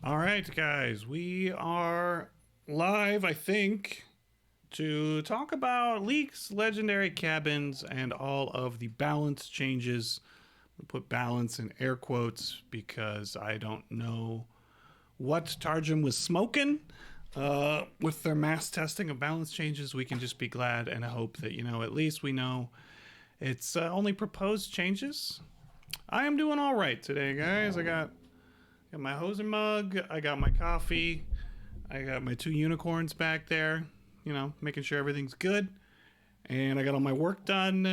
All right, guys, we are live, I think, to talk about leaks, legendary cabins, and all of the balance changes. We put balance in air quotes because I don't know what Tarjum was smoking. With their mass testing of balance changes, we can just be glad and hope that, at least we know it's only proposed changes. I am doing all right today, guys. I got my Hosen mug. I got my coffee. I got my 2 unicorns back there, making sure everything's good. And I got all my work done.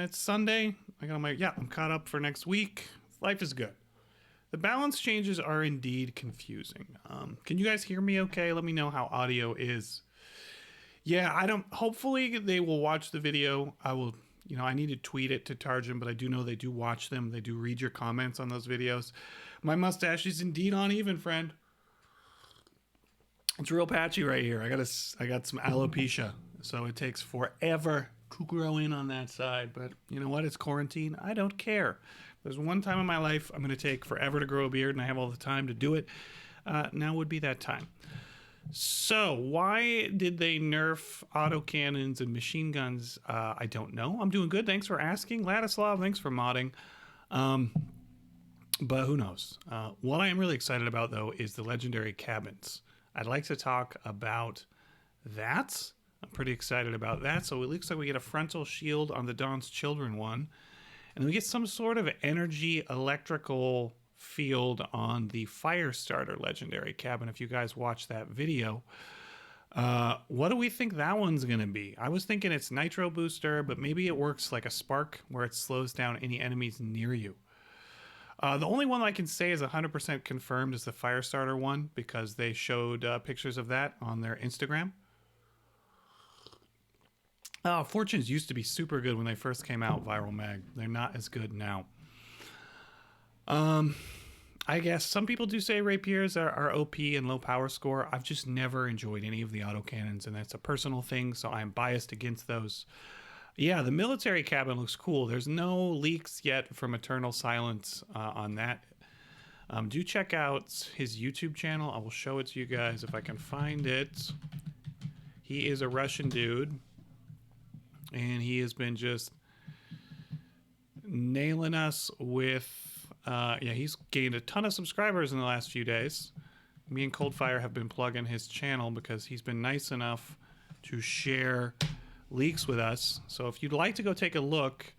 It's Sunday. I'm caught up for next week. Life is good. The balance changes are indeed confusing. Can you guys hear me okay? Let me know how audio is. Hopefully they will watch the video. I need to tweet it to Tarjum, but I do know they do watch them. They do read your comments on those videos. My mustache is indeed uneven, friend. It's real patchy right here. I got some alopecia, so it takes forever to grow in on that side. But you know what? It's quarantine. I don't care. There's one time in my life I'm going to take forever to grow a beard, and I have all the time to do it. Now would be that time. So, why did they nerf autocannons and machine guns? I don't know. I'm doing good. Thanks for asking. Ladislav, thanks for modding. But who knows? What I am really excited about, though, is the legendary cabins. I'd like to talk about that. I'm pretty excited about that. So, it looks like we get a frontal shield on the Dawn's Children one. And we get some sort of energy electrical field on the Firestarter legendary cabin. If you guys watch that video, what do we think that one's gonna be? I was thinking it's nitro booster, but maybe it works like a spark where it slows down any enemies near you. The only one I can say is 100% confirmed is the Firestarter one, because they showed pictures of that on their Instagram. Fortunes used to be super good when they first came out, Viral Mag. They're not as good now. I guess some people do say rapiers are OP and low power score. I've just never enjoyed any of the autocannons, and that's a personal thing, so I'm biased against those. Yeah, the military cabin looks cool. There's no leaks yet from Eternal Silence on that. Do check out his YouTube channel. I will show it to you guys if I can find it. He is a Russian dude, and he has been just nailing us with... he's gained a ton of subscribers in the last few days. Me and Coldfire have been plugging his channel because he's been nice enough to share leaks with us. So if you'd like to go take a look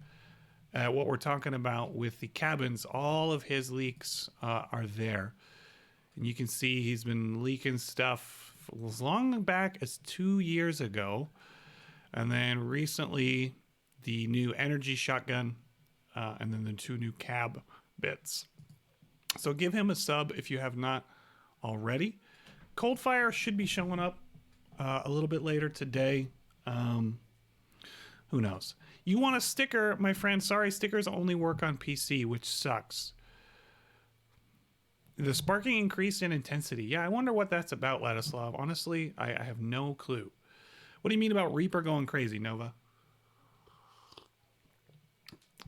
at what we're talking about with the cabins, all of his leaks are there. And you can see he's been leaking stuff as long back as 2 years ago. And then recently, the new energy shotgun, and then the 2 new cab bits. So give him a sub if you have not already. Coldfire should be showing up a little bit later today. Who knows? You want a sticker, my friend? Sorry, stickers only work on PC, which sucks. The sparking increase in intensity. Yeah, I wonder what that's about, Ladislav. Honestly, I have no clue. What do you mean about Reaper going crazy, Nova?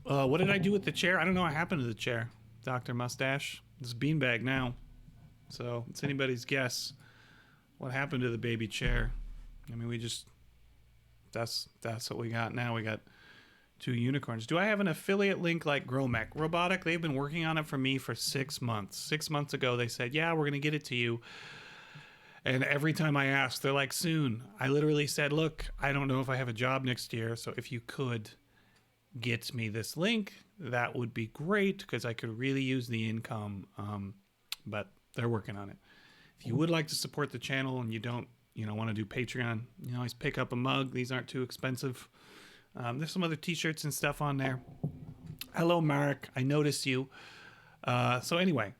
What did I do with the chair? I don't know what happened to the chair, Dr. Mustache. It's beanbag now. So it's anybody's guess what happened to the baby chair. I mean, that's what we got now. We got 2 unicorns. Do I have an affiliate link like Gromec? Robotic, they've been working on it for me for 6 months. 6 months ago, they said, yeah, we're going to get it to you. And every time I asked, they're like, soon. I literally said, look, I don't know if I have a job next year, so if you could get me this link, that would be great, because I could really use the income. But they're working on it. If you would like to support the channel and you don't want to do Patreon, you can always pick up a mug. These aren't too expensive. There's some other t-shirts and stuff on there. Hello, Marek. I notice you. So anyway,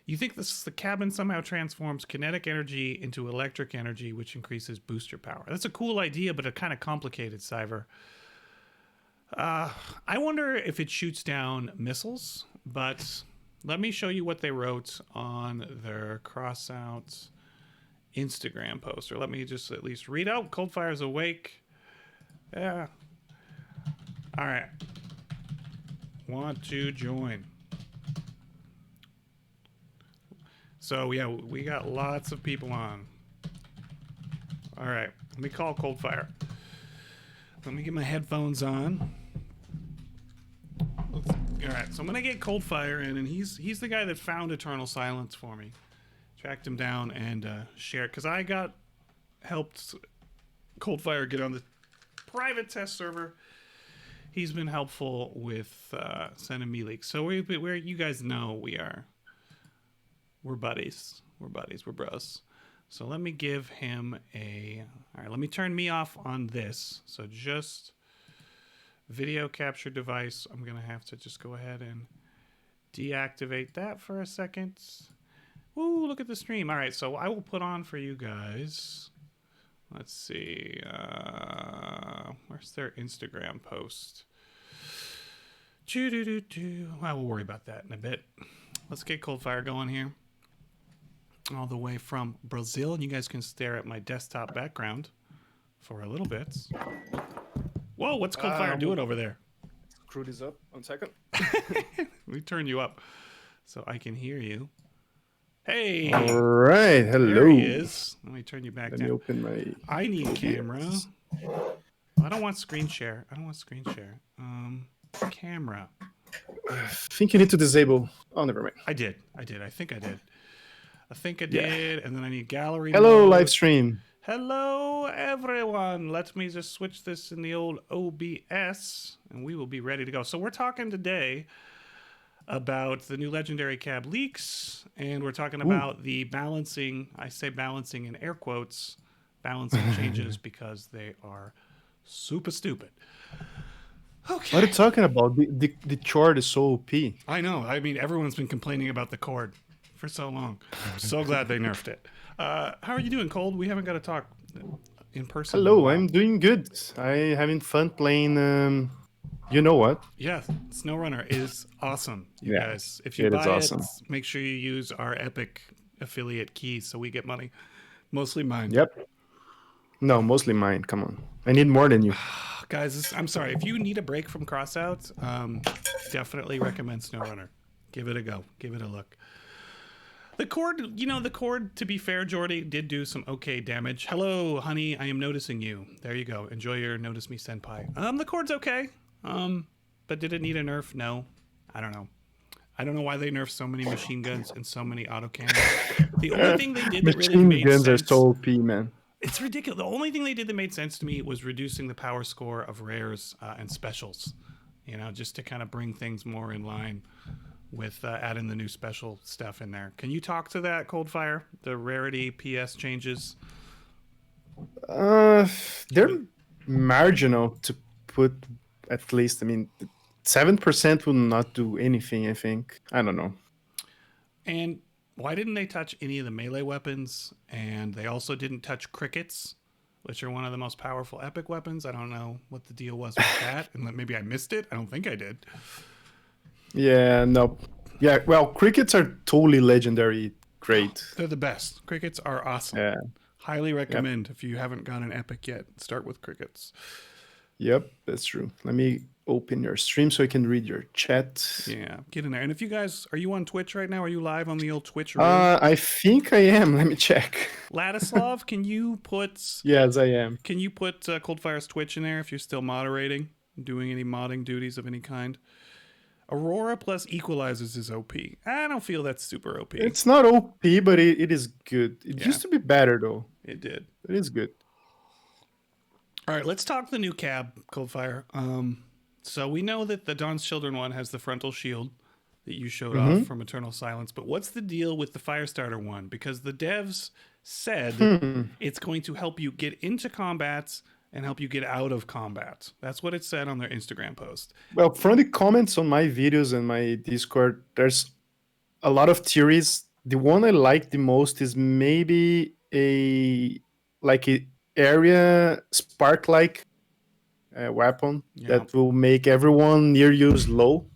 you think the cabin somehow transforms kinetic energy into electric energy, which increases booster power. That's a cool idea, but a kind of complicated, Cyver. I wonder if it shoots down missiles, but let me show you what they wrote on their Crossout Instagram post. Or let me just at least read out. Coldfire's awake. Yeah. All right. Want to join. So yeah, we got lots of people on. All right, let me call Coldfire. Let me get my headphones on. All right, so I'm gonna get Coldfire in, and he's the guy that found Eternal Silence for me. Tracked him down and shared, because I helped Coldfire get on the private test server. He's been helpful with sending me leaks. So we're you guys know we're buddies. We're buddies. We're bros. So let me give him a... All right, let me turn me off on this. So just video capture device. I'm going to have to just go ahead and deactivate that for a second. Ooh, look at the stream. All right, so I will put on for you guys. Let's see. Where's their Instagram post? I will worry about that in a bit. Let's get Coldfire going here. All the way from Brazil, and you guys can stare at my desktop background for a little bit. Whoa, what's Coldfire doing over there? Screw this up 1 second. We turn you up so I can hear you. Hey! All right, hello. There he is. Let me turn you back Let down. me open my... I need camera. I don't want screen share. Camera. I think you need to disable... Oh, never mind. I did. I think I did. And then I need gallery Hello, mode. live stream. Hello, everyone. Let me just switch this in the old OBS, and we will be ready to go. So we're talking today about the new legendary cab leaks, and we're talking about the balancing. I say balancing in air quotes, balancing changes because they are super stupid. Okay. What are you talking about? The chart is so OP. I know. I mean, everyone's been complaining about the cord for so long. I'm so glad they nerfed it. How are you doing, Cold? We haven't got to talk in person. Hello, I'm doing good. I having fun playing. You know what? Yeah, SnowRunner is awesome, you guys. If you it buy is awesome. it, make sure you use our Epic affiliate keys so we get money. Mostly mine. Yep. No, mostly mine. Come on. I need more than you. Guys, I'm sorry. If you need a break from Crossout, definitely recommend SnowRunner. Give it a go. Give it a look. The cord, to be fair, Jordy, did do some okay damage. Hello, honey, I am noticing you. There you go. Enjoy your Notice Me Senpai. The cord's okay. But did it need a nerf? No. I don't know. I don't know why they nerfed so many machine guns and so many autocannons. The only thing they did that really made guns sense... are so OP, man. It's ridiculous. The only thing they did that made sense to me was reducing the power score of rares and specials. You know, just to kind of bring things more in line with adding the new special stuff in there. Can you talk to that, Coldfire? The rarity PS changes? They're marginal to put, at least. I mean, 7% will not do anything, I think. I don't know. And why didn't they touch any of the melee weapons? And they also didn't touch crickets, which are one of the most powerful epic weapons. I don't know what the deal was with that. And maybe I missed it. I don't think I did. Yeah, no. Yeah, well, crickets are totally legendary great. They're the best. Crickets are awesome. Yeah. Highly recommend if you haven't got an epic yet, start with crickets. Yep, that's true. Let me open your stream so I can read your chat. Yeah, get in there. And if you guys, are you on Twitch right now? Are you live on the old Twitch room? I think I am. Let me check. Ladislav, can you put... Yes, I am. Can you put Coldfire's Twitch in there if you're still moderating? Doing any modding duties of any kind? Aurora plus equalizers is OP. I don't feel that's super OP. It's not OP, but it is good. It used to be better, though. It did. It is good. All right, let's talk the new cab, Coldfire. So we know that the Dawn's Children one has the frontal shield that you showed off from Eternal Silence, but what's the deal with the Firestarter one? Because the devs said it's going to help you get into combats and help you get out of combat. That's what it said on their Instagram post. Well, from the comments on my videos and my Discord, there's a lot of theories. The one I like the most is maybe a area spark-like weapon that will make everyone near you slow.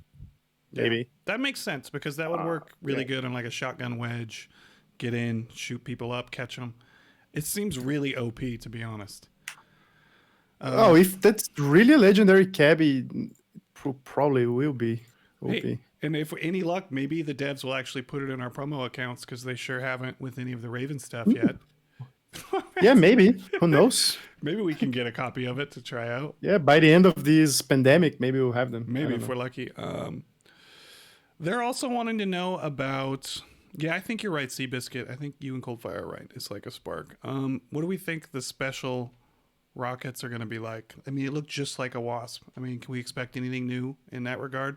Maybe. Yeah. That makes sense because that would work really good on like a shotgun wedge. Get in, shoot people up, catch them. It seems really OP, to be honest. If that's really a legendary cab, it probably will be OP. Hey, And if any luck, maybe the devs will actually put it in our promo accounts because they sure haven't with any of the Raven stuff yet. Yeah, maybe. Who knows? Maybe we can get a copy of it to try out. Yeah, by the end of this pandemic, maybe we'll have them. Maybe if we're lucky. They're also wanting to know about. Yeah, I think you're right, Seabiscuit. I think you and Coldfire are right. It's like a spark. What do we think the special rockets are going to be like? I mean, it looked just like a wasp. I mean, can we expect anything new in that regard?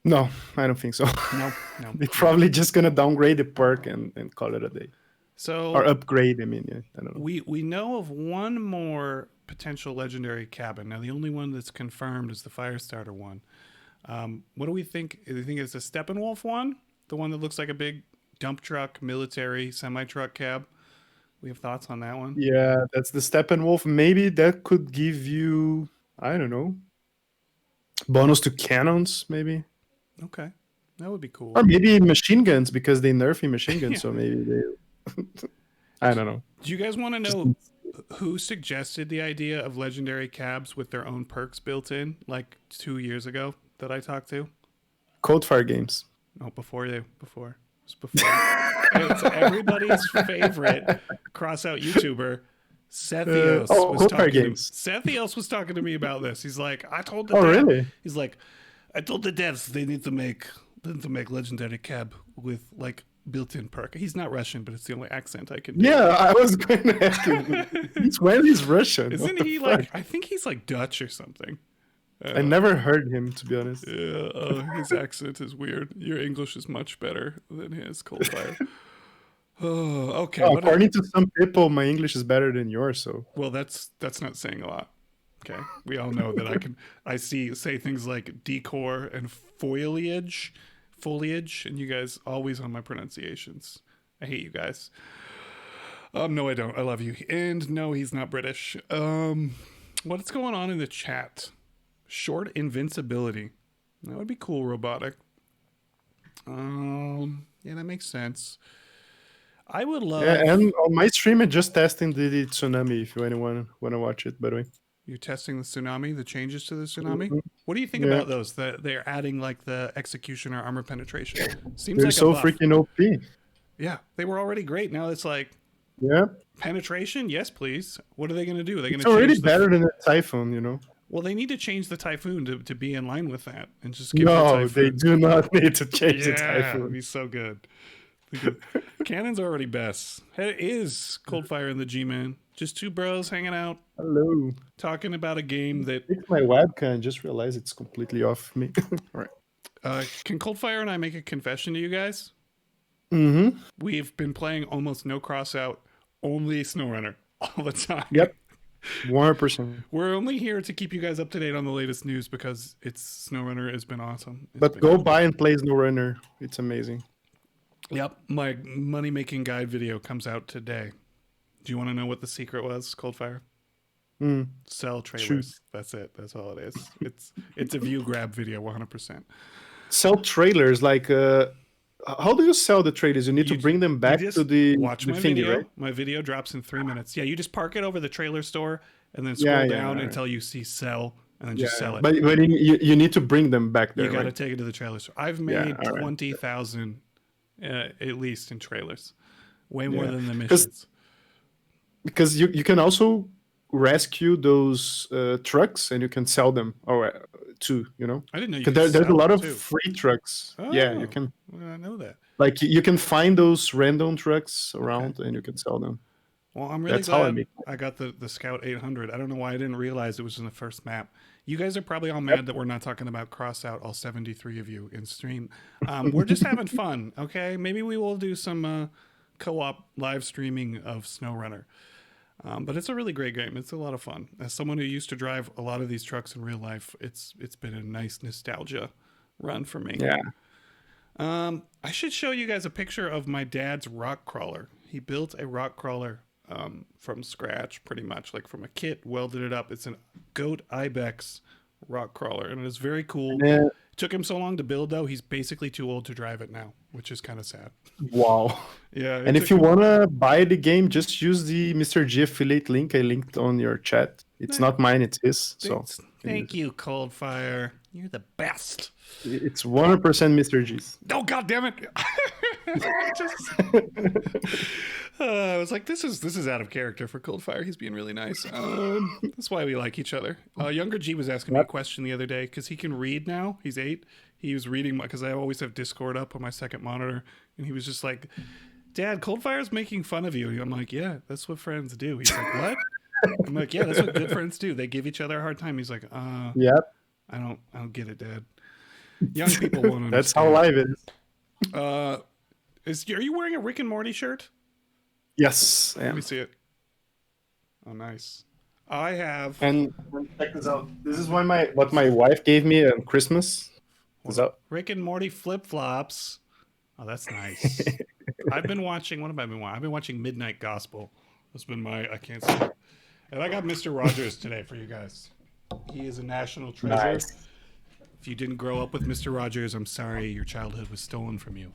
No, I don't think so. No. They're probably just gonna downgrade the perk and call it a day. So Or upgrade, I mean, yeah, I don't know. we know of one more potential legendary cabin. Now, the only one that's confirmed is the Firestarter one. What do we think? Do you think it's a Steppenwolf one? The one that looks like a big dump truck, military, semi-truck cab? We have thoughts on that one? Yeah, that's the Steppenwolf. Maybe that could give you, I don't know, bonus to cannons, maybe. Okay. That would be cool. Or maybe machine guns, because they nerfing machine guns, Yeah. so maybe they... I don't know. Do you guys want to know who suggested the idea of legendary cabs with their own perks built in, like 2 years ago that I talked to? Coldfire games. No, before. It was before. It's everybody's favorite Crossout YouTuber, Sethios. Sethios was talking to me about this. He's like, I told the devs, really? He's like, I told the devs they need to make legendary cab with like built-in perk. He's not Russian, but it's the only accent I can do. Yeah, I was going to ask him. He's Russian. Isn't he like? I think he's like Dutch or something. I never heard him, to be honest. Yeah, his accent is weird. Your English is much better than his, Coldfire. Oh, okay. Well, according to some people, my English is better than yours. So well, that's not saying a lot. Okay, we all know that I say things like decor and foliage, and you guys always on my pronunciations. I hate you guys. No, I don't. I love you. And no, he's not British. What's going on in the chat? Short invincibility. That would be cool, robotic. Yeah, that makes sense. I would love. yeah, and on my stream, I'm just testing the tsunami. If anyone want to watch it, by the way. You're testing the tsunami, the changes to the tsunami. Mhm. What do you think Yeah. about those? That they're adding like the executioner armor penetration. Seems They're like so a buff. freaking OP. Yeah, they were already great. Now it's like Yeah, penetration. Yes, please. What are they going to do? Are they going it's to already change better than a Typhoon, you know. Well, they need to change the Typhoon to be in line with that and just give the No, Typhoon. they do not need to change the Yeah, Typhoon. it'd be so good. Cannon's already best. It is Coldfire and the G-Man. Just two bros hanging out, Hello. talking about a game that... Fix my webcam. Just realized it's completely off me. All right. can Coldfire and I make a confession to you guys? Mm-hmm. We've been playing almost no Crossout, only SnowRunner all the time. Yep. 100%. We're only here to keep you guys up to date on the latest news because SnowRunner has been awesome. It's But been go good. buy and play SnowRunner. It's amazing. Yep, my money-making guide video comes out today. Do you want to know what the secret was, Coldfire? Mm. Sell trailers. Shoot. That's it. That's all it is. It's a view grab video, 100%. Sell trailers like how do you sell the trailers? You need to bring them back just to the watch my thingy, video. right? My video drops in 3 minutes. Yeah, you just park it over the trailer store and then Yeah, scroll yeah, down right. until you see sell and then just sell it. But you need to bring them back there. You got to right? take it to the trailer store. I've made all right. 20,000 at least in trailers. Way more Yeah. than the 'Cause- missions. Because you can also rescue those trucks and you can sell them too, you know? I didn't know you 'Cause could there's a sell lot them, of too. free trucks. Yeah, Oh. you can. Well, I know that. Like you can find those random trucks around and you can sell them. Well, I'm really That's how I glad make I got the Scout 800. I don't know why I didn't realize it was in the first map. You guys are probably all mad that we're not talking about Crossout, all 73 of you in stream. We're just having fun, okay? Maybe we will do some co-op live streaming of SnowRunner. But it's a really great game. It's a lot of fun. As someone who used to drive a lot of these trucks in real life, it's been a nice nostalgia run for me. Yeah. I should show you guys a picture of my dad's rock crawler. He built a rock crawler from scratch, pretty much, like from a kit, welded it up. It's a goat ibex rock crawler, and it is very cool. Yeah. It took him so long to build, though. He's basically too old to drive it now, which is kind of sad. Wow. Yeah. And if you want to buy the game, just use the Mr. G affiliate link I linked on your chat. It's not mine, it's his. So Thank you, Coldfire. You're the best. It's 100% Mr. G's. Oh, God damn it. I was like, this is out of character for Coldfire. He's being really nice. That's why we like each other. Younger G was asking me a question the other day because he can read now. He's 8. He was reading because I always have Discord up on my second monitor, and he was just like, Dad, Coldfire's making fun of you. I'm like, yeah, that's what friends do. He's like, what? I'm like, yeah, that's what good friends do. They give each other a hard time. He's like, Yep. I don't get it, Dad. Young people won't understand. That's how life is. Are you wearing a Rick and Morty shirt? Yes, I Let am. me see it. Oh, nice. I have. And check this out. This is what my wife gave me on Christmas. Is that Rick and Morty flip flops. Oh, that's nice. I've been watching. What have I been watching? I've been watching Midnight Gospel. That's been my. I can't see. And I got Mr. Rogers today for you guys. He is a national treasure. Nice. If you didn't grow up with Mr. Rogers, I'm sorry. Your childhood was stolen from you.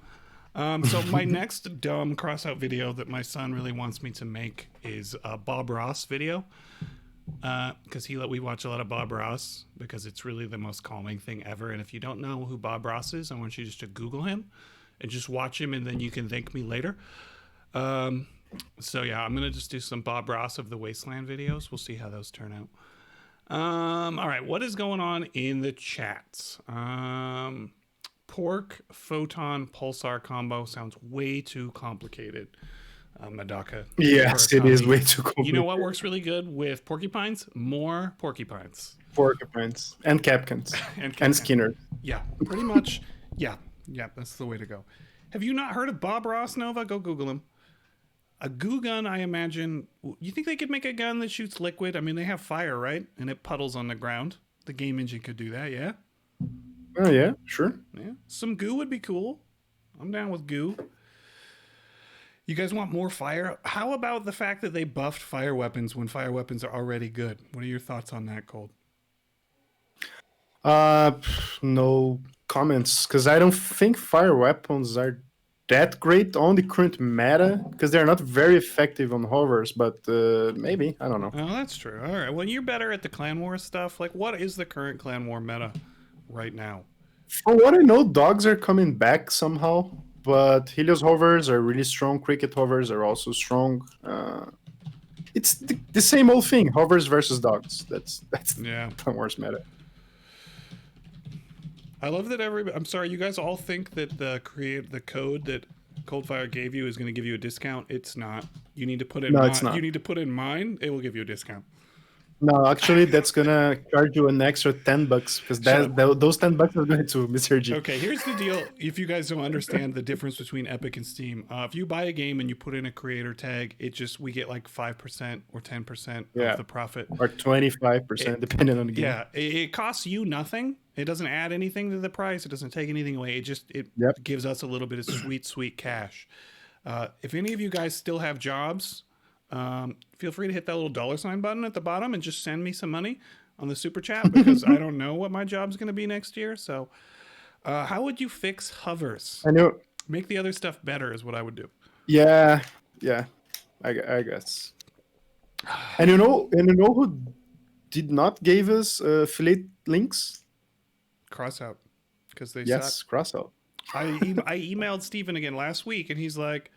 So my next dumb Crossout video that my son really wants me to make is a Bob Ross video. Because we watch a lot of Bob Ross because it's really the most calming thing ever. And if you don't know who Bob Ross is, I want you just to Google him and just watch him, and then you can thank me later. So yeah, I'm gonna just do some Bob Ross of the Wasteland videos. We'll see how those turn out. All right, what is going on in the chat? Pork photon pulsar combo sounds way too complicated. Madaka. Yes, it is way too complicated. You know what works really good with porcupines? More porcupines. Porcupines and Capcans and Skinner. Yeah, pretty much. Yeah, that's the way to go. Have you not heard of Bob Ross, Nova? Go Google him. A goo gun, I imagine. You think they could make a gun that shoots liquid? I mean, they have fire, right? And it puddles on the ground. The game engine could do that, yeah? Oh, yeah, sure. Yeah. Some goo would be cool. I'm down with goo. You guys want more fire? How about the fact that they buffed fire weapons when fire weapons are already good? What are your thoughts on that, Cold? No comments, because I don't think fire weapons are that great on the current meta, because they're not very effective on hovers, but maybe, I don't know. Oh, that's true. All right, well, you're better at the Clan War stuff. Like, what is the current Clan War meta right now? For what I know, dogs are coming back somehow, but Helios hovers are really strong, cricket hovers are also strong. It's the same old thing, hovers versus dogs. That's Yeah. the worst meta. I love that I'm sorry, you guys all think that the code that Coldfire gave you is going to give you a discount. It's not. You need to put in it's not. You need to put in mine. It will give you a discount. No, actually, that's gonna charge you an extra $10 because those $10 are going to Mr. G. Okay, here's the deal. If you guys don't understand the difference between Epic and Steam, if you buy a game and you put in a creator tag, we get like 5% or 10% of the profit, or 25%, depending on the game. Yeah, it costs you nothing. It doesn't add anything to the price. It doesn't take anything away. It gives us a little bit of sweet cash. If any of you guys still have jobs, feel free to hit that little $sign button at the bottom and just send me some money on the super chat, because I don't know what my job's going to be next year. So how would you fix hovers? I know. Make the other stuff better is what I would do. Yeah, I guess. And you know who did not give us affiliate links? Crossout, because they suck. Crossout. I emailed Steven again last week, and he's like,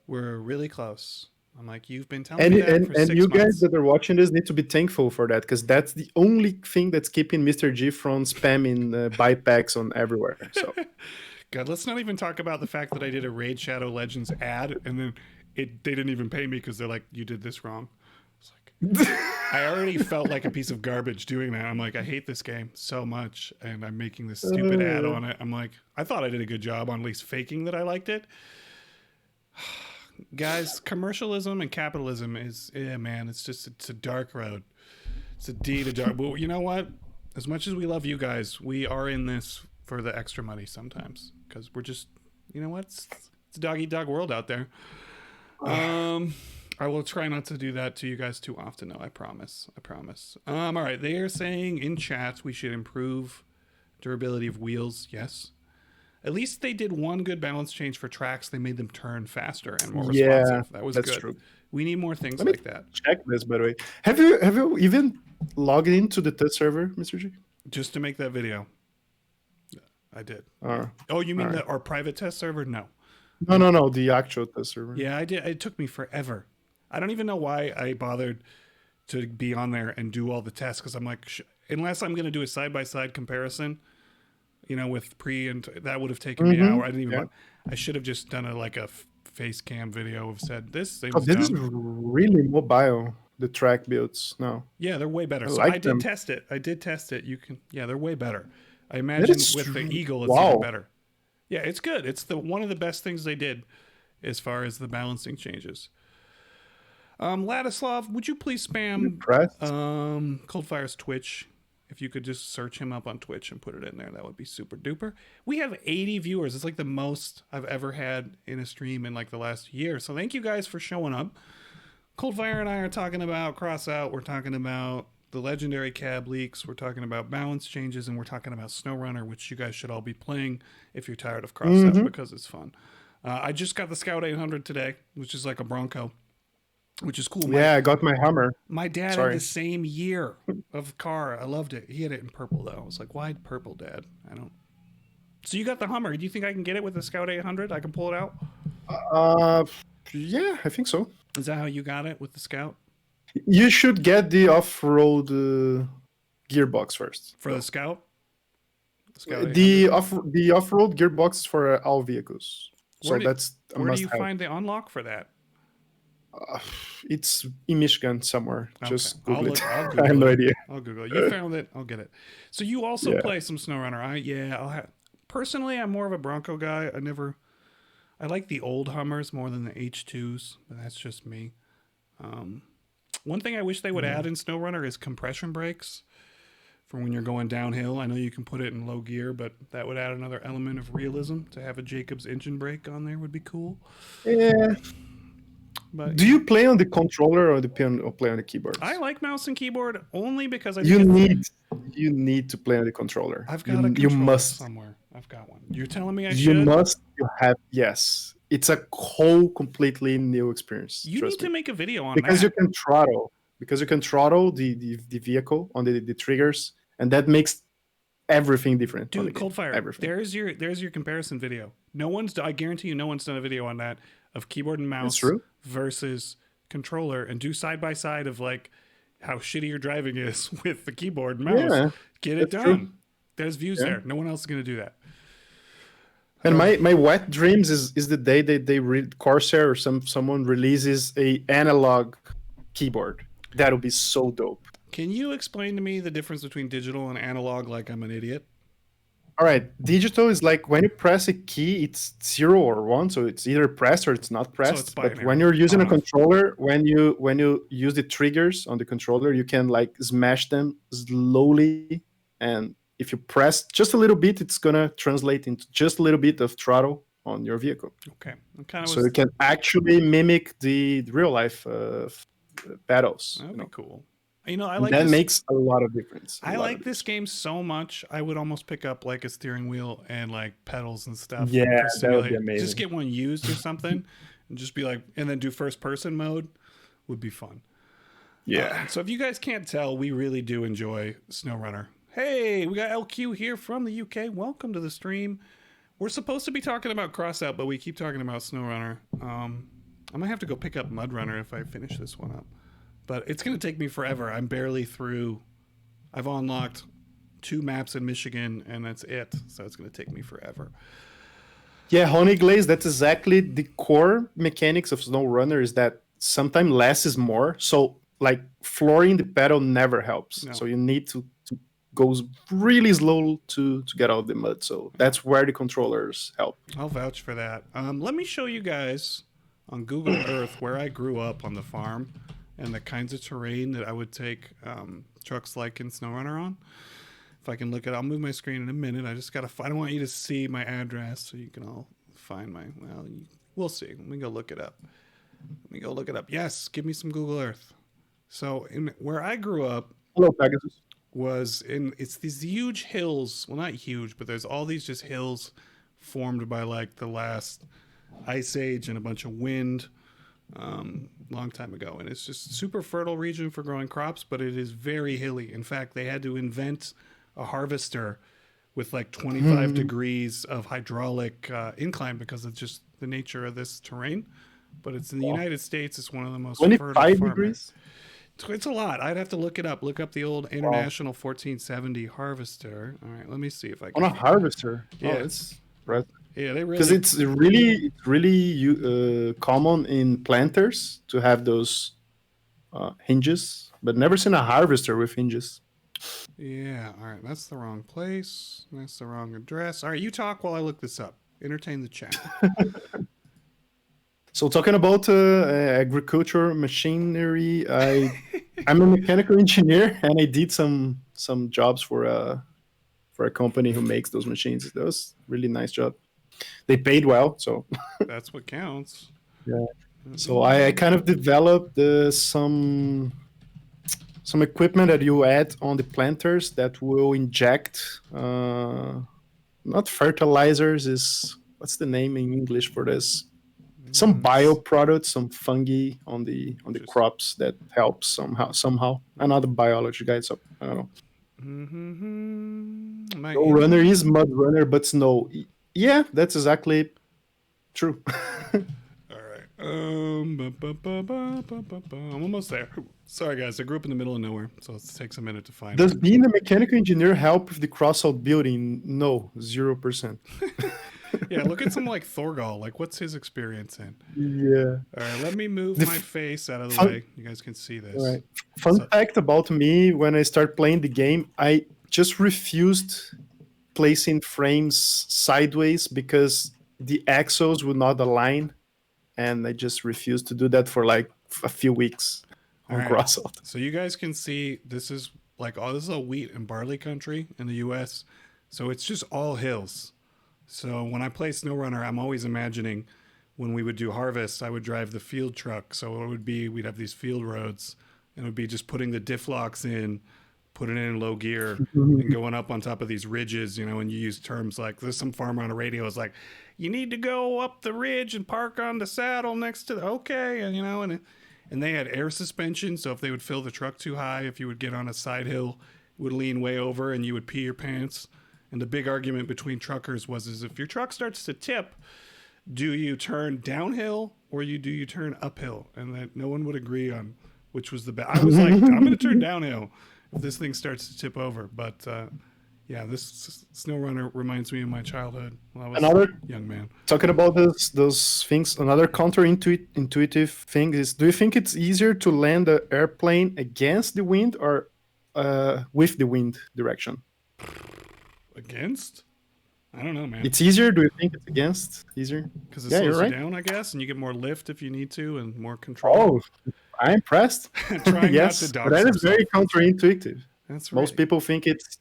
"We're really close." I'm like, "You've been telling me that for 6 months." And you guys that are watching this need to be thankful for that, because that's the only thing that's keeping Mr. G from spamming buy packs on everywhere. So, God, let's not even talk about the fact that I did a Raid Shadow Legends ad, and then they didn't even pay me because they're like, "You did this wrong." It's like, I already felt like a piece of garbage doing that. I'm like, I hate this game so much, and I'm making this stupid ad on it. I'm like, I thought I did a good job on at least faking that I liked it. Guys, commercialism and capitalism is, man, it's a dark road. It's a dark. But you know what? As much as we love you guys, we are in this for the extra money sometimes, because we're just, you know what? It's a dog-eat-dog world out there. I will try not to do that to you guys too often, though. I promise. All right. They are saying in chat we should improve durability of wheels. Yes. At least they did one good balance change for tracks. They made them turn faster and more responsive. That was good. True. We need more things like that. Check this, by the way. Have you even logged into the test server, Mr. G? Just to make that video. I did. Uh, Oh, you mean Alright. our private test server? No. no, the actual test server. Yeah, I did. It took me forever. I don't even know why I bothered to be on there and do all the tests, because I'm like, unless I'm going to do a side-by-side comparison, with pre and that would have taken me an hour. I didn't even. Yeah. I should have just done a face cam video of said this thing's Oh, this is dumb. really mobile. The track builds now. Yeah, they're way better. I So like I did them. test it. You can. Yeah, they're way better. I That imagine is with the true. Eagle, it's Wow. even better. Yeah, it's good. It's one of the best things they did as far as the balancing changes. Ladislav, would you please spam Impressed. Coldfire's Twitch? If you could just search him up on Twitch and put it in there, that would be super duper. We have 80 viewers. It's like the most I've ever had in a stream in like the last year. So thank you guys for showing up. Coldfire and I are talking about Crossout. We're talking about the legendary cab leaks. We're talking about balance changes, and we're talking about SnowRunner, which you guys should all be playing if you're tired of Crossout because it's fun. I just got the Scout 800 today, which is like a Bronco, which is cool. Yeah, I got my Hummer. My dad Sorry. had the same year of car. I loved it. He had it in purple though. I was like, why purple, Dad? I don't. So you got the Hummer. Do you think I can get it with the Scout 800? I can pull it out. Yeah, I think so. Is that how you got it with the Scout? You should get the off-road gearbox first. For the Scout? Scout The 800? off-road gearbox is for all vehicles. So that's a where do you must-have. find the unlock for that? It's in Michigan somewhere. Just Okay. Google it. I'll Google I have no it. idea. I'll Google it. You found it. I'll get it. So you also Yeah. play some SnowRunner. Personally, I'm more of a Bronco guy. I like the old Hummers more than the H2s, but that's just me. One thing I wish they would add in SnowRunner is compression brakes for when you're going downhill. I know you can put it in low gear, but that would add another element of realism. To have a Jacobs engine brake on there would be cool. Yeah. But Do you play on the controller or play on the keyboard? I like mouse and keyboard only because I think You need to play on the controller. I've got a you controller must. somewhere. I've got one. You're telling me I You should? must. You have. Yes. It's a whole completely new experience. You need to make a video on because that. you can throttle. Because you can throttle the vehicle on the triggers, and that makes everything different. on the Dude, game. Coldfire. Everything. There's your comparison video. I guarantee you, no one's done a video on that of keyboard and mouse true. versus controller, and do side by side of like how shitty your driving is with the keyboard and mouse. Yeah, Get it that's done. true. There's views Yeah. there. No one else is gonna do that. And my wet dreams is the day that they Corsair or someone releases a analog keyboard. That'll be so dope. Can you explain to me the difference between digital and analog? Like I'm an idiot. All right, digital is like when you press a key, it's 0 or 1, so it's either pressed or it's not pressed. it's But binary. when you're using a On-off. controller, when you use the triggers on the controller, you can like smash them slowly, and if you press just a little bit, it's gonna translate into just a little bit of throttle on your vehicle. Okay. I'm kind of So you can actually mimic the real life battles. that'd you know. be cool. I like that this. makes a lot of difference. I like this game so much. I would almost pick up like a steering wheel and like pedals and stuff. Yeah, for that would be simulator. amazing. Just get one used or something, and just be like, and then do first person mode would be fun. Yeah. So if you guys can't tell, we really do enjoy SnowRunner. Hey, we got LQ here from the UK. Welcome to the stream. We're supposed to be talking about Crossout, but we keep talking about SnowRunner. I might have to go pick up MudRunner if I finish this one up. But it's going to take me forever. I'm barely through. I've unlocked 2 maps in Michigan, and that's it. So it's going to take me forever. Yeah, Honey Glaze, that's exactly the core mechanics of SnowRunner is that sometimes less is more. So, like, flooring the pedal never helps. No. So you need to go really slow to get out of the mud. So that's where the controllers help. I'll vouch for that. Let me show you guys on Google Earth where I grew up on the farm and the kinds of terrain that I would take trucks like in SnowRunner on. If I can look at it, I'll move my screen in a minute. I just got to I don't want you to see my address so you can all find we'll see. Let me go look it up. Yes, give me some Google Earth. So where I grew up Hello, Pegasus. it's these huge hills. Well, not huge, but there's all these just hills formed by like the last ice age and a bunch of wind long time ago. And it's just super fertile region for growing crops, but it is very hilly. In fact, they had to invent a harvester with like 25 degrees of hydraulic incline because of just the nature of this terrain. But it's in the United States. It's one of the most fertile 25 farmlands. degrees? It's a lot. I'd have to look it up. Look up the old International 1470 harvester. All right, let me see if I can. On a harvester? Yeah. Oh, it's impressive. Yeah, they Because really. it's really common in planters to have those hinges, but never seen a harvester with hinges. Yeah. All right, that's the wrong place. That's the wrong address. All right, you talk while I look this up. Entertain the chat. So talking about agriculture machinery, I'm a mechanical engineer, and I did some jobs for a company who makes those machines. That was really nice job. They paid well, so That's what counts. yeah. So I kind of developed some equipment that you add on the planters that will inject not fertilizers, is what's the name in English for this? Some bio products, some fungi on the crops that helps somehow. I'm not a biology guy, so I don't know. Snow runner is mud runner, but snow. Yeah, that's exactly true. All right. I'm almost there. Sorry, guys. I grew up in the middle of nowhere, so it takes a minute to find. Does being a mechanical engineer help with the Crossout building? No, 0%. Yeah, look at some like Thorgal. Like, what's his experience in? Yeah. All right, let me move my face out of the way. You guys can see this. Right. Fun fact about me: when I start playing the game, I just refused placing frames sideways because the axles would not align, and I just refused to do that for like a few weeks on Crossout. So you guys can see this is like this is a wheat and barley country in the U.S. So it's just all hills. So when I play SnowRunner, I'm always imagining when we would do harvest, I would drive the field truck. So it would be, we'd have these field roads, and it would be just putting the diff locks in, putting it in low gear, and going up on top of these ridges, you know, and you use terms like, there's some farmer on the radio is like, you need to go up the ridge and park on the saddle next to the, okay, and you know, and they had air suspension, so if they would fill the truck too high, if you would get on a side hill, it would lean way over and you would pee your pants. And the big argument between truckers was, is if your truck starts to tip, do you turn downhill or do you turn uphill? And that no one would agree on which was the best. I was like, I'm going to turn downhill if this thing starts to tip over. But yeah, this SnowRunner reminds me of my childhood when I was a young man. Talking about those things, another counterintuitive thing is, do you think it's easier to land an airplane against the wind or with the wind direction? Against? I don't know, man. It's easier? Do you think it's against? Easier? Because it slows you down, I guess, and you get more lift if you need to and more control. Oh, I'm impressed. Trying yes, not to but that is very counterintuitive. That's right. Most people think it's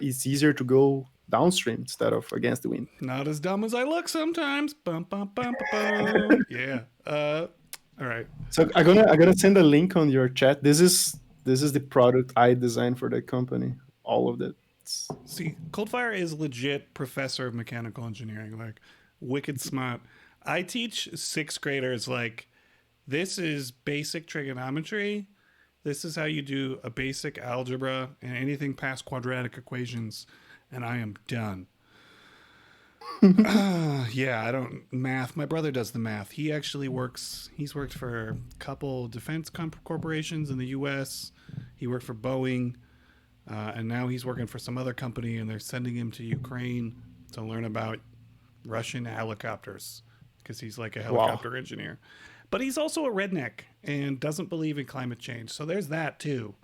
easier to go downstream instead of against the wind. Not as dumb as I look sometimes. Bum, bum, bum, bum. Yeah. All right. So I'm gonna send a link on your chat. This is the product I designed for the company. All of that. See, Coldfire is legit professor of mechanical engineering, like wicked smart. I teach sixth graders like, this is basic trigonometry. This is how you do a basic algebra and anything past quadratic equations, and I am done. Yeah, I don't math. My brother does the math. He actually works. He's worked for a couple defense corporations in the U.S. He worked for Boeing. And now he's working for some other company, and they're sending him to Ukraine to learn about Russian helicopters because he's like a helicopter engineer. But he's also a redneck and doesn't believe in climate change. So there's that too.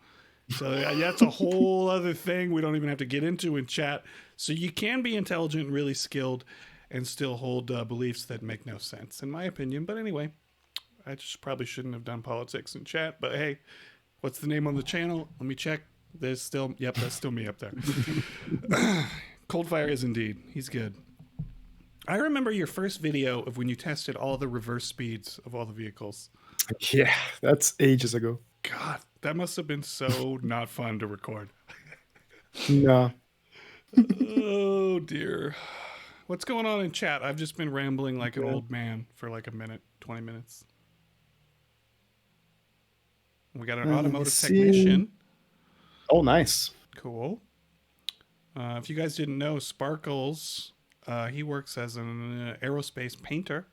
So that's a whole other thing we don't even have to get into in chat. So you can be intelligent and really skilled and still hold beliefs that make no sense, in my opinion. But anyway, I just probably shouldn't have done politics in chat. But hey, what's the name on the channel? Let me check. There's still, yep, that's still me up there. Coldfire is indeed. He's good. I remember your first video of when you tested all the reverse speeds of all the vehicles. Yeah, that's ages ago. God, that must have been so not fun to record. No. Oh, dear. What's going on in chat? I've just been rambling like an old man for like a minute, 20 minutes. We got an automotive technician. Oh, nice. Cool. If you guys didn't know, Sparkles, he works as an aerospace painter,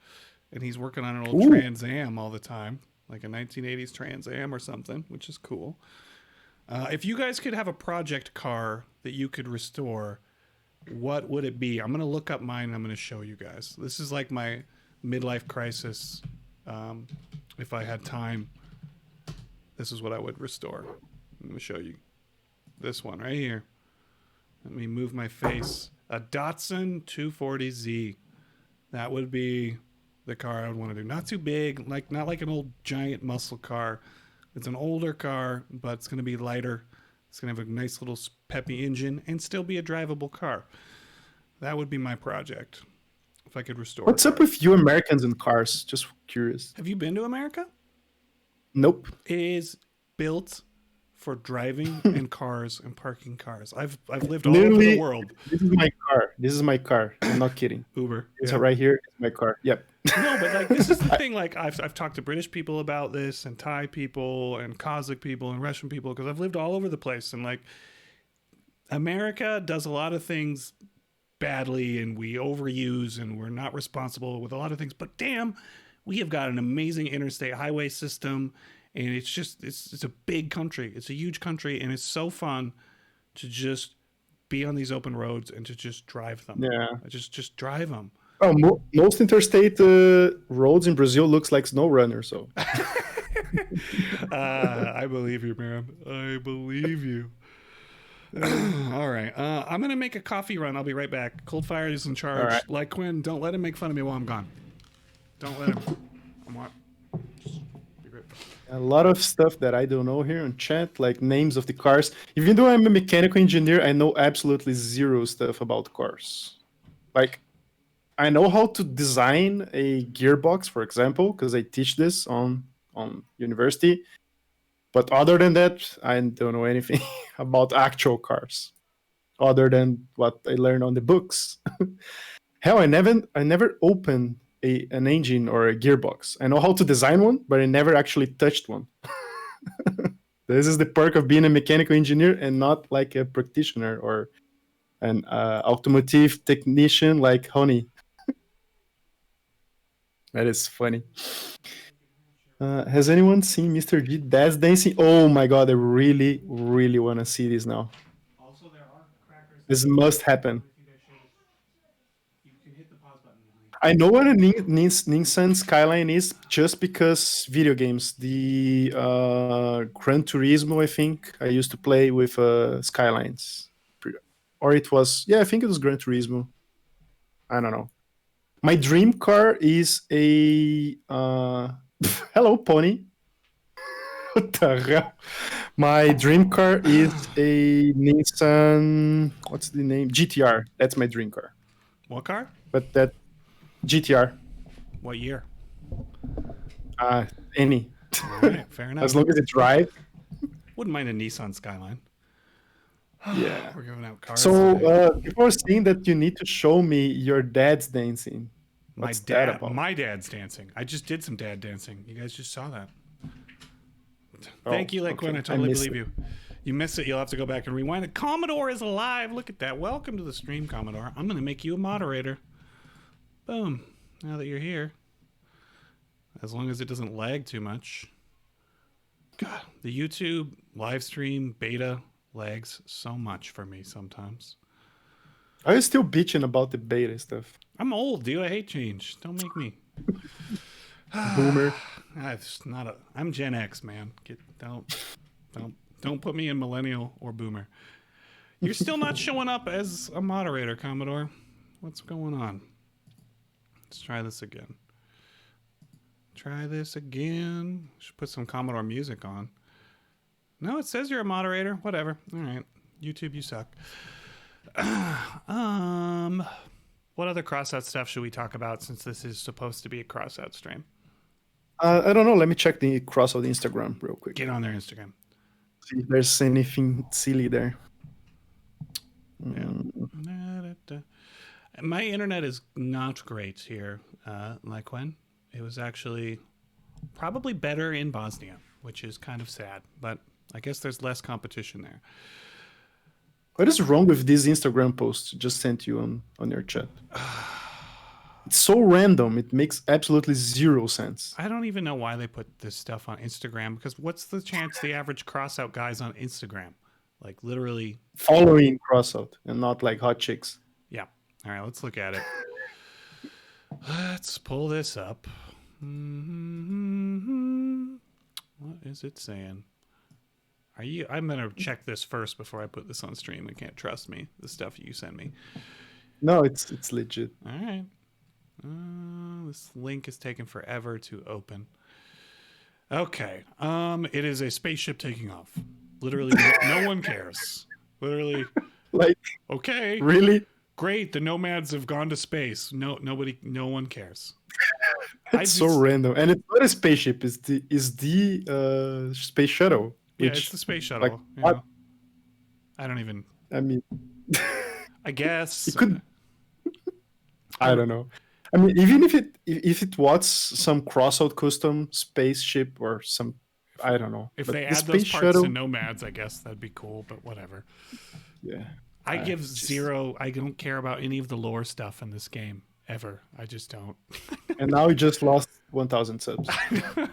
and he's working on an old Trans Am all the time, like a 1980s Trans Am or something, which is cool. If you guys could have a project car that you could restore, what would it be? I'm going to look up mine and I'm going to show you guys. This is like my midlife crisis. If I had time, this is what I would restore. I'm going to show you this one right here. Let me move my face. A Datsun 240Z. That would be the car I would want to do. Not too big, not like an old giant muscle car. It's an older car, but it's going to be lighter. It's going to have a nice little peppy engine and still be a drivable car. That would be my project if I could restore. What's up with you Americans and cars? Just curious. Have you been to America? Nope. It is built for driving and cars and parking cars. I've lived all over the world. This is my car. This is my car. I'm not kidding. Uber. It's right here. It's my car. Yep. No, but like this is the thing. Like I've talked to British people about this, and Thai people, and Kazakh people, and Russian people, because I've lived all over the place. And like America does a lot of things badly, and we overuse, and we're not responsible with a lot of things. But damn, we have got an amazing interstate highway system, and it's a big country. It's a huge country, and it's so fun to just be on these open roads and to just drive them. Yeah. Just drive them. Oh, most interstate roads in Brazil looks like snow runner. So I believe you, man. I believe you. All right. I'm going to make a coffee run. I'll be right back. Coldfire is in charge. Right. Like Quen, don't let him make fun of me while I'm gone. Don't let him. Be right back. a lot of stuff that I don't know here on chat, like names of the cars. Even though I'm a mechanical engineer, I know absolutely zero stuff about cars. Like, I know how to design a gearbox, for example, because I teach this on university. But other than that, I don't know anything about actual cars, other than what I learned on the books. Hell, I never opened an engine or a gearbox. I know how to design one, but I never actually touched one. This is the perk of being a mechanical engineer and not like a practitioner or an automotive technician like Honey. That is funny. Has anyone seen Mr. G dance dancing? Oh my god, I really, really want to see this now. Also, there are crackers. This must happen. You can hit the pause button. I know what a Nissan Skyline is just because video games. The Gran Turismo, I think, I used to play with Skylines. Or it was, yeah, I think it was Gran Turismo. I don't know. My dream car is a... hello, Pony. What the hell? My dream car is a Nissan... What's the name? GTR. That's my dream car. What car? But that... GTR. What year? Any. All right, fair enough. As long as it drives. Wouldn't mind a Nissan Skyline. Yeah. We're giving out cars. So people are saying that you need to show me your dad's dancing. What's that about? My dad's dancing. I just did some dad dancing. You guys just saw that. Thank you, like Quen. I totally believe you. You missed it. You'll have to go back and rewind it. Commodore is alive. Look at that. Welcome to the stream, Commodore. I'm going to make you a moderator. Boom. Now that you're here. As long as it doesn't lag too much. God, the YouTube live stream beta lags so much for me sometimes. Are you still bitching about the beta stuff? I'm old, dude. I hate change. Don't make me. Boomer. I'm Gen X, man. Don't put me in millennial or boomer. You're still not showing up as a moderator, Commodore. What's going on? Let's try this again. Should put some Commodore music on. No, it says you're a moderator. Whatever. All right. YouTube, you suck. What other Crossout stuff should we talk about since this is supposed to be a Crossout stream? I don't know. Let me check the Crossout Instagram real quick. Get on their Instagram. See if there's anything silly there. Yeah. My internet is not great here, like Quen. It was actually probably better in Bosnia, which is kind of sad, but I guess there's less competition there. What is wrong with this Instagram post just sent you on your chat? It's so random. It makes absolutely zero sense. I don't even know why they put this stuff on Instagram, because what's the chance the average Crossout guy's on Instagram? Like literally. Following Crossout and not like hot chicks. Yeah. All right, let's look at it. Let's pull this up. What is it saying? I'm gonna check this first before I put this on stream. You can't trust me. The stuff you send me. No, it's legit. All right. This link is taking forever to open. Okay. It is a spaceship taking off. Literally, no one cares. Literally. Like, okay. really? Great. The nomads have gone to space. No one cares. It's so random, and it's not a spaceship. It's the space shuttle. Yeah, it's the space shuttle. Like, you know. I don't even. I mean, I guess it could. I don't know. I mean, even if it was some Crossout custom spaceship or some, I don't know. If but they the add space those parts shuttle, to nomads, I guess that'd be cool. But whatever. Yeah. I give zero. I don't care about any of the lore stuff in this game ever. I just don't. And now we just lost 1,000 subs. All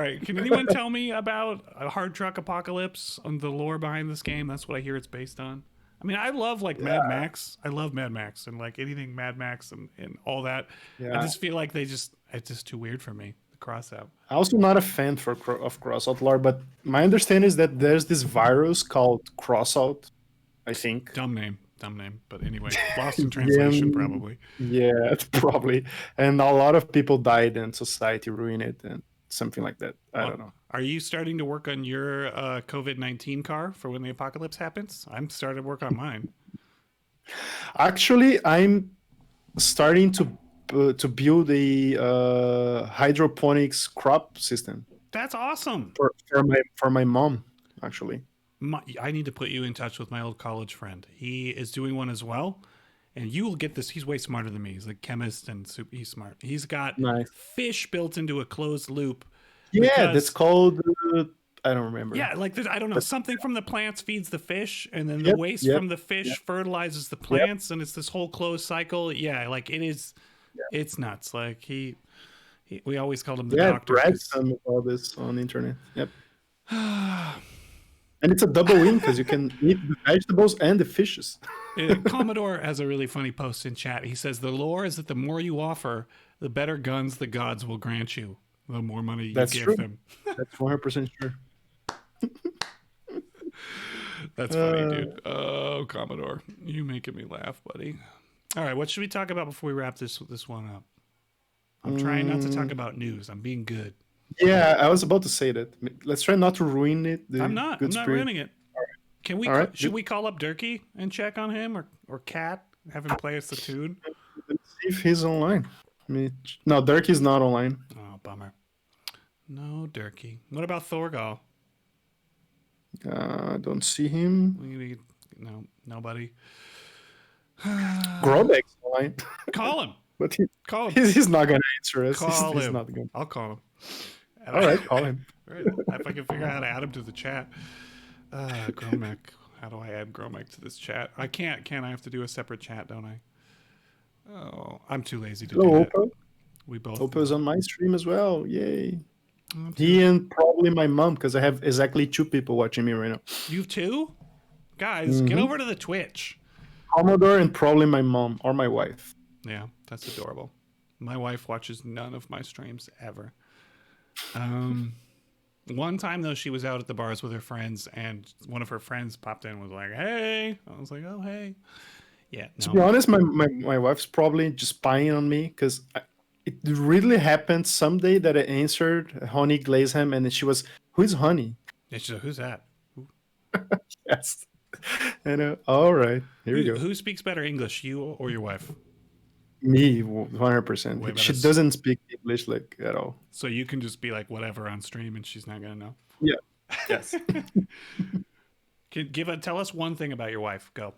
right. Can anyone tell me about a hard truck apocalypse on the lore behind this game? That's what I hear it's based on. I mean, I love like Mad Max. I love Mad Max and like anything Mad Max and all that. Yeah. I just feel like it's just too weird for me. The Crossout. I'm also not a fan of Crossout lore, but my understanding is that there's this virus called Crossout, I think. Dumb name. But anyway, lost in translation probably. Yeah, probably. And a lot of people died and society ruined it and something like that. I don't know. Are you starting to work on your COVID-19 car for when the apocalypse happens? I'm starting to work on mine. Actually, I'm starting to build a hydroponics crop system. That's awesome. For my mom, actually. I need to put you in touch with my old college friend. He is doing one as well, and you will get this. He's way smarter than me. He's a chemist and he's smart. He's got fish built into a closed loop. Yeah, that's called. I don't remember. Yeah, like I don't know. Something from the plants feeds the fish, and then the waste from the fish fertilizes the plants, and it's this whole closed cycle. Yeah, like it is. Yeah. It's nuts. Like we always called him the doctor. Yeah, read some of all this on the internet. Yep. And it's a double win because you can eat the vegetables and the fishes. Commodore has a really funny post in chat. He says, the lore is that the more you offer, the better guns the gods will grant you, the more money you give them. That's 100% true. That's funny, dude. Oh, Commodore. You making me laugh, buddy. All right, what should we talk about before we wrap this one up? I'm trying not to talk about news. I'm being good. Yeah, I was about to say that. Let's try not to ruin it. I'm not ruining it. All right. Can we? Should we call up Durkee and check on him, or Cat? Have him play us the tune. Let's see if he's online. No, Durkee's not online. Oh, bummer. No Durkee. What about Thorgal? I don't see him. No, nobody. Grobek's online. Call him. But call him. He's not gonna answer us. Call him. He's not gonna. I'll call him. All right, call him. All right. If I can figure out how to add him to the chat. Gromek. How do I add Gromek to this chat? I can't. Can I have to do a separate chat, don't I? Oh, I'm too lazy to do that. Opel. We both. Opel's on my stream as well. Yay. He and probably my mom, because I have exactly 2 people watching me right now. You have 2? Guys, get over to the Twitch. Commodore and probably my mom or my wife. Yeah, that's adorable. My wife watches none of my streams ever. One time though, she was out at the bars with her friends, and one of her friends popped in and was like, "Hey," I was like, "Oh, hey." Yeah. No. To be honest, my wife's probably just spying on me because it really happened someday that I answered Honey Glazeham, and she was, "Who is Honey?" Yeah, she's like, "Who's that?" Yes. I know. All right, here we go. Who speaks better English, you or your wife? Me, 100%. She doesn't speak English like at all. So you can just be like whatever on stream, and she's not gonna know. Yeah. Yes. Tell us one thing about your wife. Go.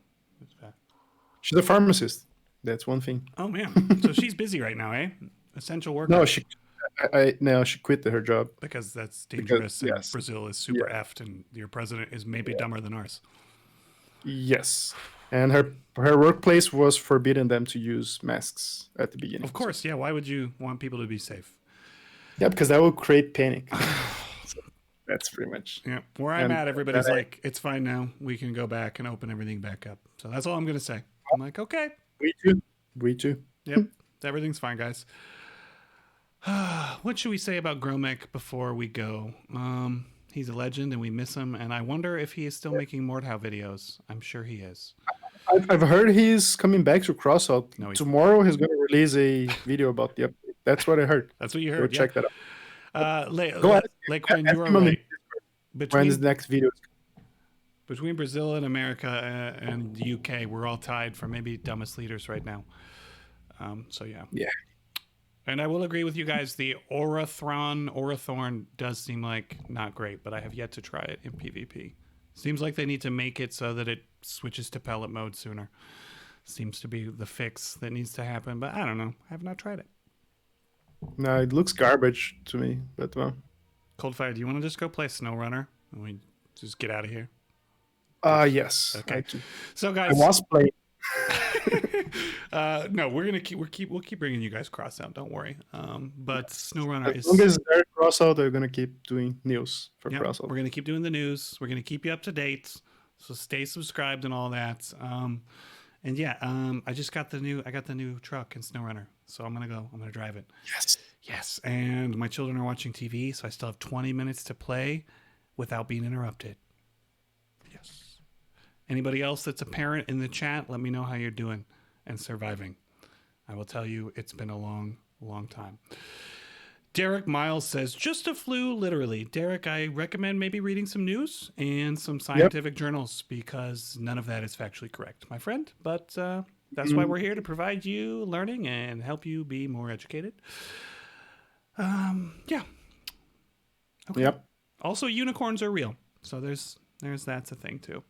She's a pharmacist. That's one thing. Oh man, so she's busy right now, eh? Essential worker. No, she quit her job because that's dangerous. Because, yes. Brazil is super effed, and your president is maybe dumber than ours. Yes, and her workplace was forbidding them to use masks at the beginning. Of course, yeah. Why would you want people to be safe? Yeah, because that will create panic. So that's pretty much. Yeah, where I'm And at, everybody's that like, it's fine now. We can go back and open everything back up. So that's all I'm going to say. I'm like, okay. We too. We too. Yep. Everything's fine, guys. What should we say about Gromek before we go? He's a legend and we miss him. And I wonder if he is still making Mordhau videos. I'm sure he is. I've heard he's coming back to Crossout. No, he's- Tomorrow he's going to release a video about the update. That's what I heard. That's what you Go heard. check that out. Go ahead. Quen, Ask you are him on right. When his next video is Between Brazil and America and the UK, we're all tied for maybe dumbest leaders right now. So yeah. Yeah. And I will agree with you guys. The Orathorn does seem like not great, but I have yet to try it in PvP. Seems like they need to make it so that it switches to pellet mode sooner. Seems to be the fix that needs to happen, but I don't know. I have not tried it. No, it looks garbage to me, but well. Coldfire, do you want to just go play SnowRunner and we just get out of here? Yes. Okay. So guys, I was playing. no, we'll keep bringing you guys Crossout. Don't worry. But SnowRunner As long as they're Crossout, they're gonna keep doing news for Yep, Crossout. we're gonna keep doing the news. We're gonna keep you up to date. So stay subscribed and all that. And yeah, I got the new truck in SnowRunner, so I'm gonna drive it. Yes. And my children are watching TV, so I still have 20 minutes to play without being interrupted. Yes. Anybody else that's a parent in the chat, let me know how you're doing and surviving. I will tell you, it's been a long, long time. Derek Miles says, just a flu, literally. Derek, I recommend maybe reading some news and some scientific journals because none of that is factually correct, my friend. But that's why we're here to provide you learning and help you be more educated. Yeah. Okay. Yep. Also, unicorns are real. So that's a thing too.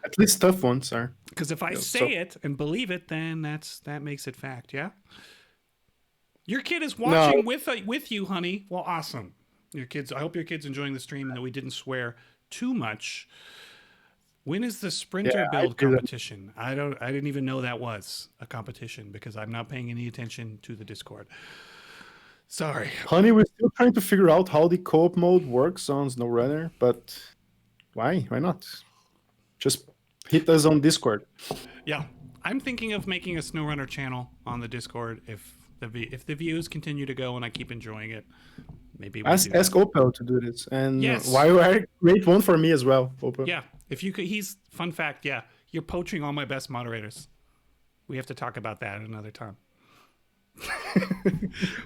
At least tough ones are. Because if I say it and believe it, then that makes it fact. Yeah. Your kid is watching with you, honey. Well, awesome. I hope your kid's enjoying the stream and that we didn't swear too much. When is the sprinter build competition? I didn't even know that was a competition because I'm not paying any attention to the Discord. Sorry. Honey, we're still trying to figure out how the co-op mode works on SnowRunner, but why? Why not? Just hit us on Discord. Yeah. I'm thinking of making a SnowRunner channel on the Discord if the views continue to go and I keep enjoying it. Maybe ask Apel to do this, and yes. create one for me as well, Apel. Yeah, if you could. Fun fact. Yeah, you're poaching all my best moderators. We have to talk about that another time.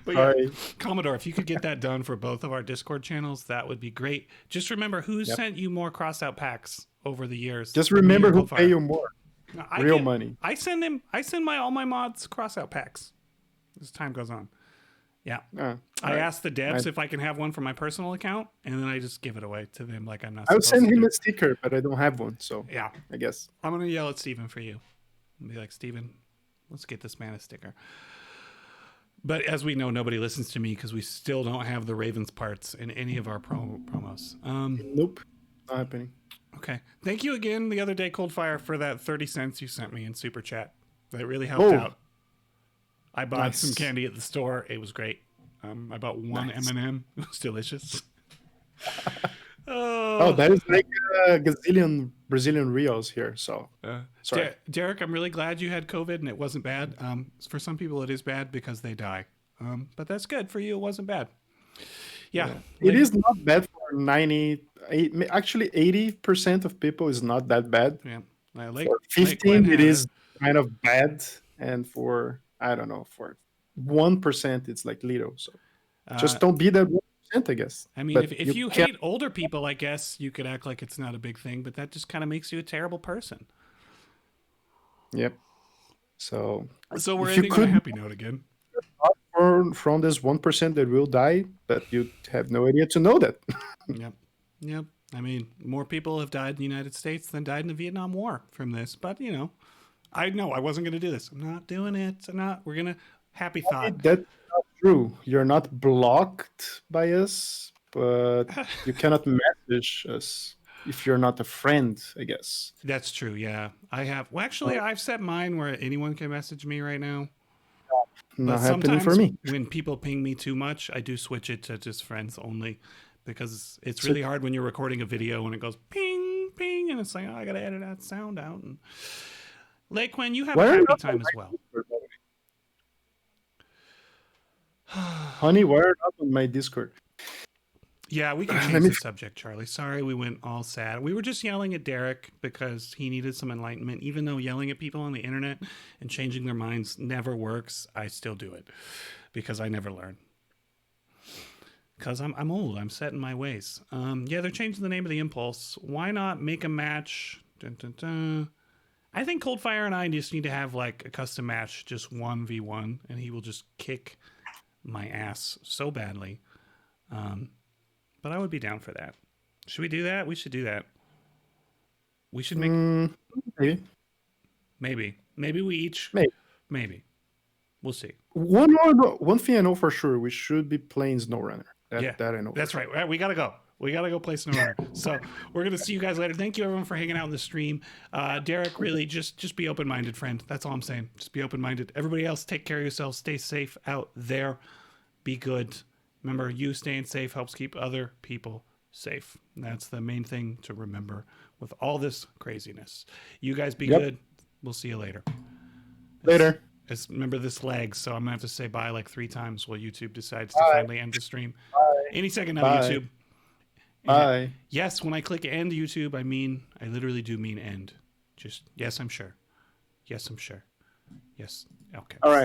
But yeah, Commodore, if you could get that done for both of our Discord channels, that would be great. Just remember who sent you more Crossout packs over the years. Just remember who pay you more. No, money. I send all my mods Crossout packs as time goes on. Yeah. I asked the devs if I can have one for my personal account, and then I just give it away to them like I'm not supposed to. I would send him a sticker, but I don't have one, so yeah, I guess. I'm going to yell at Steven for you. And be like, Steven, let's get this man a sticker. But as we know, nobody listens to me because we still don't have the Ravens parts in any of our promos. Nope. Not happening. Okay. Thank you again the other day, Coldfire, for that 30 cents you sent me in Super Chat. That really helped out. I bought some candy at the store. It was great. I bought one M&M. It was delicious. That is like a gazillion Brazilian reals here. So, sorry. Derek, I'm really glad you had COVID and it wasn't bad. For some people, it is bad because they die. But that's good. For you, it wasn't bad. Yeah. It is not bad for 80% of people is not that bad. Yeah. For 15, it is kind of bad. And for, I don't know, for 1%, it's like little. So just don't be that 1%, I guess. I mean, if you hate older people, I guess you could act like it's not a big thing, but that just kind of makes you a terrible person. Yep. So we're ending on a happy note again. From this 1% that will die, but you have no idea to know that. Yep. I mean, more people have died in the United States than died in the Vietnam War from this. But, I know I wasn't going to do this. I'm not doing it. We're going to happy thought. That's not true. You're not blocked by us, but you cannot message us. if you're not a friend, I guess. That's true. Yeah, I have. Well, actually, I've set mine where anyone can message me right now. Not But happening for sometimes me. when people ping me too much, I do switch it to just friends only, because it's So- really hard when you're recording a video and it goes ping ping, and it's like, oh, I gotta edit that sound out. And Quen, you have Why a are you happy not time on as my well. Discord, by the way? Honey, why are you not on my Discord? Yeah, we can Let change me- the subject, Charlie. Sorry, we went all sad. We were just yelling at Derek because he needed some enlightenment. Even though yelling at people on the internet and changing their minds never works, I still do it because I never learn. Because I'm old. I'm set in my ways. Yeah, they're changing the name of the Impulse. Why not make a match? Dun, dun, dun. I think Coldfire and I just need to have like a custom match, just 1v1, and he will just kick my ass so badly. But I would be down for that. Should we do that? We should do that. We should make Maybe. maybe we each Maybe. we'll see. One thing I know for sure, we should be playing SnowRunner. That I know. That's right. We gotta go. We gotta go play SnowRunner. So we're gonna see you guys later. Thank you everyone for hanging out in the stream. Derek, really just be open minded, friend. That's all I'm saying. Just be open minded. Everybody else, take care of yourselves. Stay safe out there. Be good. Remember, you staying safe helps keep other people safe. That's the main thing to remember with all this craziness. You guys be good. We'll see you later. Later. Remember, this lags, so I'm gonna have to say bye like 3 times while YouTube decides to finally end the stream. Any second now, YouTube. Bye. Yes, when I click end YouTube, I literally do mean end. Just yes, I'm sure. Yes, I'm sure. Yes. Okay. All right.